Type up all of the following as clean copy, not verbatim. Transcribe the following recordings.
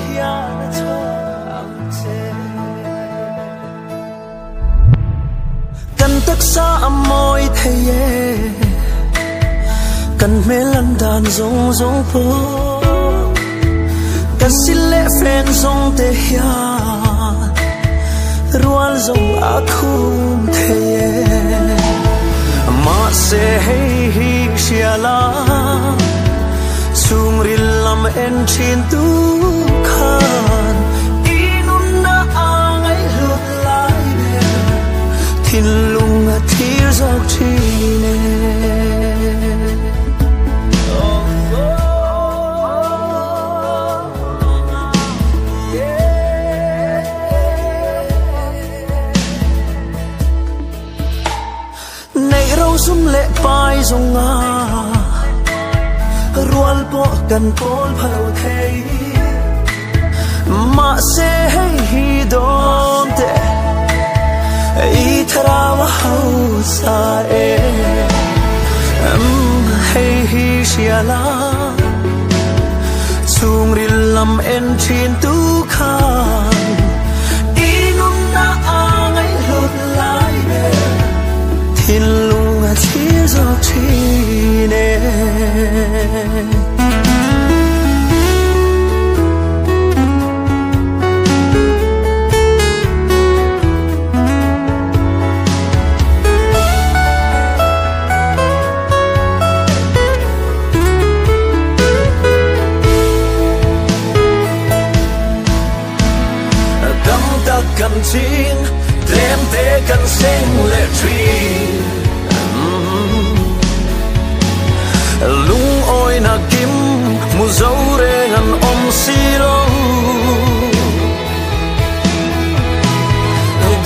hian cho ang che kan tak sa moi theye kan melan dan zong zong po kan sile fen zong te hian rual zong akhum theye ma se hi shiala chung rilam en chin tu khan inun na angai lut lai be thin lung a thir zok chi ne nei rau zum le pai zong a rual po kan pol phau thei ma se hi dom te I thara wa hau sa e hey hi shiala chung rilam en chin tu khan inum na angai lut lai be thin lung a thir zok chi ne kan ching trem te kan sing le tree lung oi na kim mu zo re ngan om si lo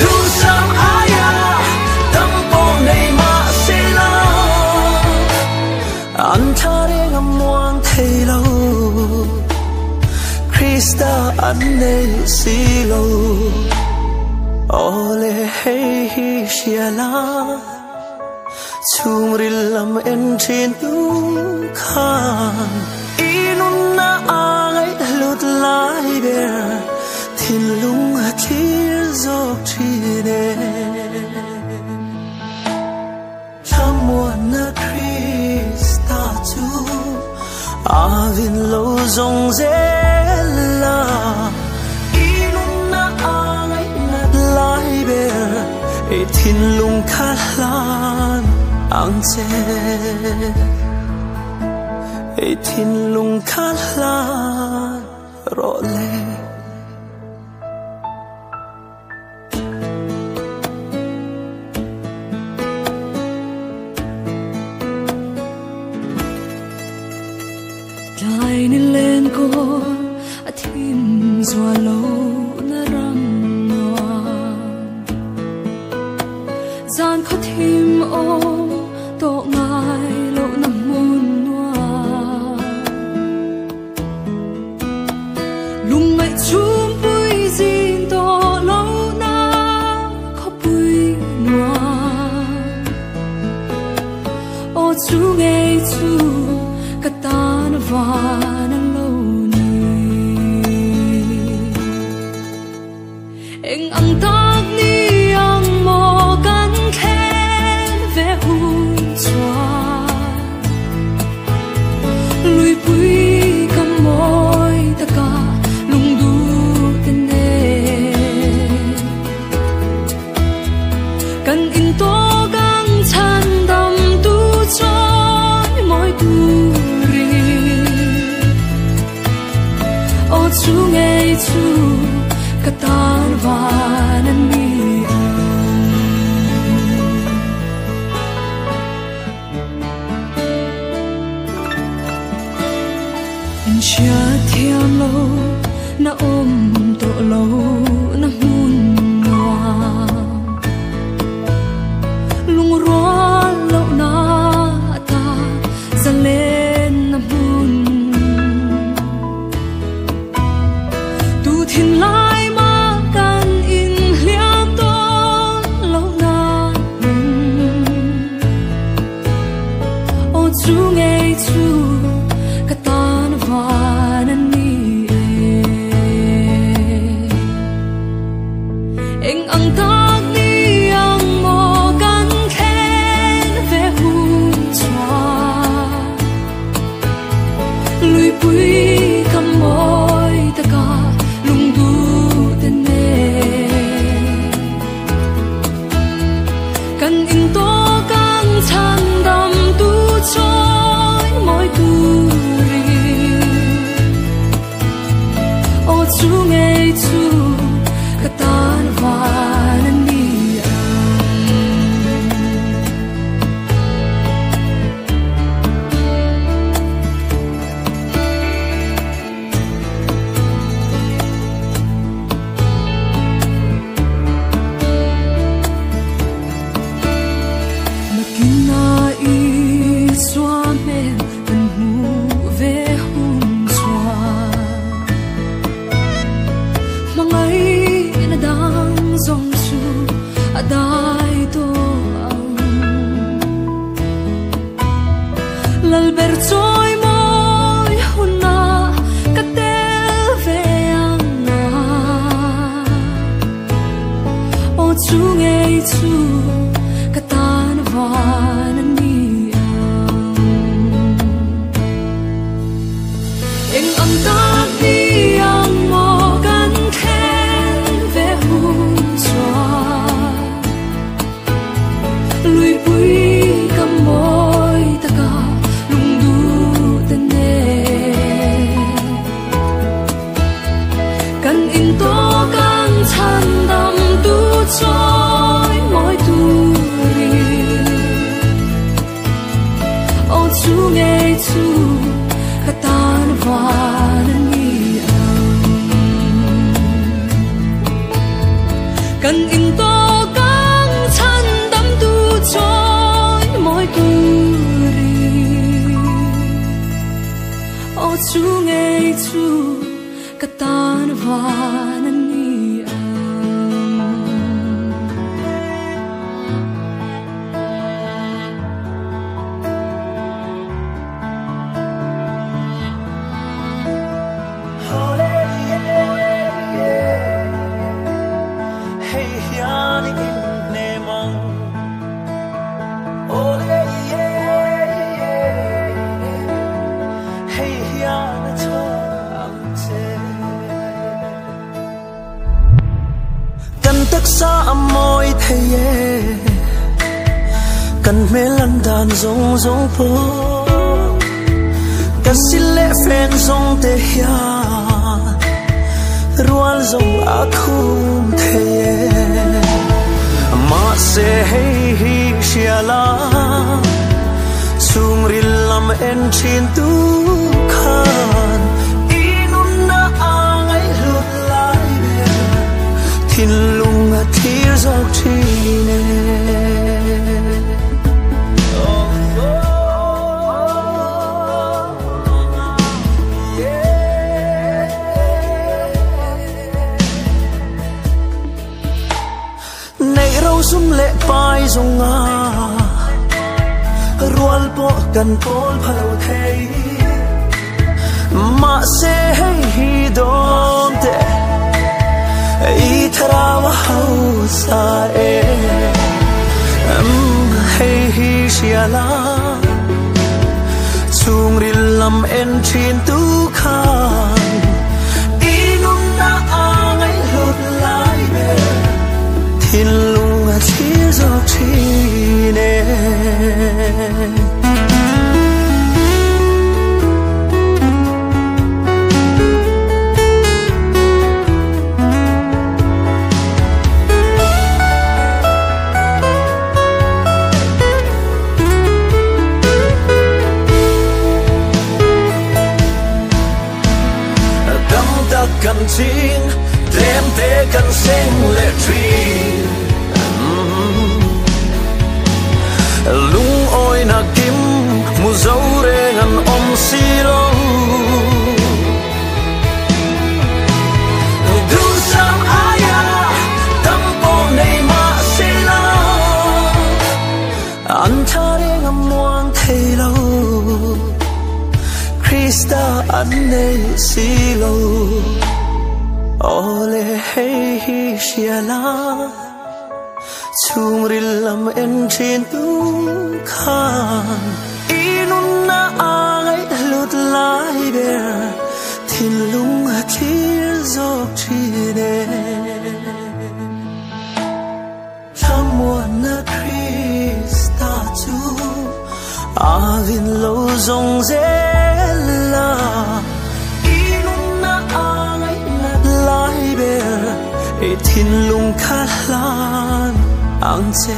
du sam aya tam po nei ma si lo an tha re ngam muang thei lo Krista an nei si lo ole hey hi shiala chung rilam en chin tu khan inun na angai lut lai be thin lung a thir zok chi ne someone na Krista tu avin lo zong zela e thin lung kha lan ang che e thin lung kha lan ro le dai ni len ko a thim zwa lo na ram gian khó thêm ô tổ ngài lộ nằm muôn hoa lùng ngại chung bụi xin tổ lâu na khó bụi noa ô chú nghe chú cả ta nó và nó lâu ni anh ăn tác ni ang mo lui bụi cầm môi ta cả lung du tên nè cần in to gang chan đam tu choi môi tu ri ô chú nghe chú cả tan và nan mi chia thiam lâu na ôm tổ lâu na hun noa lung roa lâu na ta dần lên na hun tu thiên lai ma can in liam ton lâu na ô chú nghe chú cả ta và nan ni chu ngei chu katan van ni lalber trôi môi huna katel ve anga o chu ngei chu katan van ni eng am ta ni ang mo kan khen ve hun chwa lui bui kam moi taka trôi mỗi tuổi ô chu ngei chu katan van ni cần in to căng chân đắm tu trôi mỗi tuổi ô chu ngei chu katan van ni sa môi thề cần mê lần đàn rong rong po cần xin lẽ phen rong tê ya rual rong akhum thề ma se hey hi shiala sung rilam en chin tu khan inun na angai lut lai tin lung a thir zok chi ne nei rau sum le pai zong a rual po kan pol phalo thei ma se hi dom te i tharawa hausa e hey hi shiala chung rilam en chin tu khan inun na angai lut lai be thin lung a thir zok chi ne kan ching dem te kan sing le tree lung oi na kim mu zau re ngan om si lo du sam aya tam po nei ma si lo an tha re ngam muang thei lo Krista an nei si lo ole hey hi shiala chung rilam en chin tu khan inun na angai lut lai be thin lung a thir zok chi ne someone na Krista tu avin lo zong zela inun na angai lut e thin lung kha lan ang che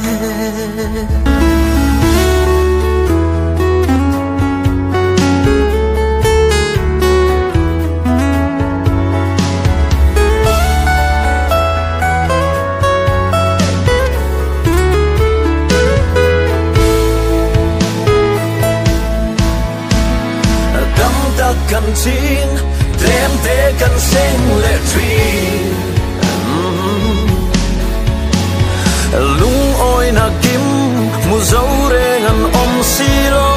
kan ching đêm te kan sing le tree lung oi na kim mu zo re ngan om si lo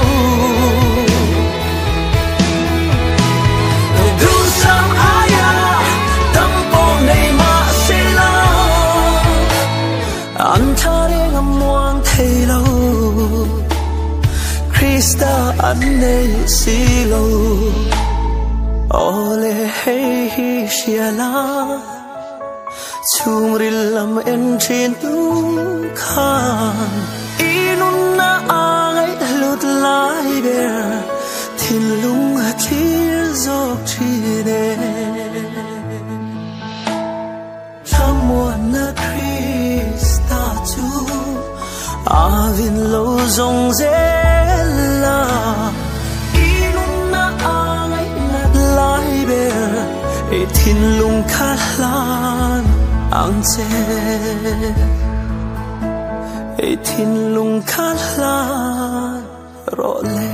du sam aya tam po nei ma si lo an tha re ngam muang thei lo Krista an nei si lo ole hey shiala chumril lam en chin tu khan inun na ai lut lai ber thin lung thir zok chi de someone na Krista tu avin lo zong zela e thin lung kha lan ang che e thin lung kha lan ro le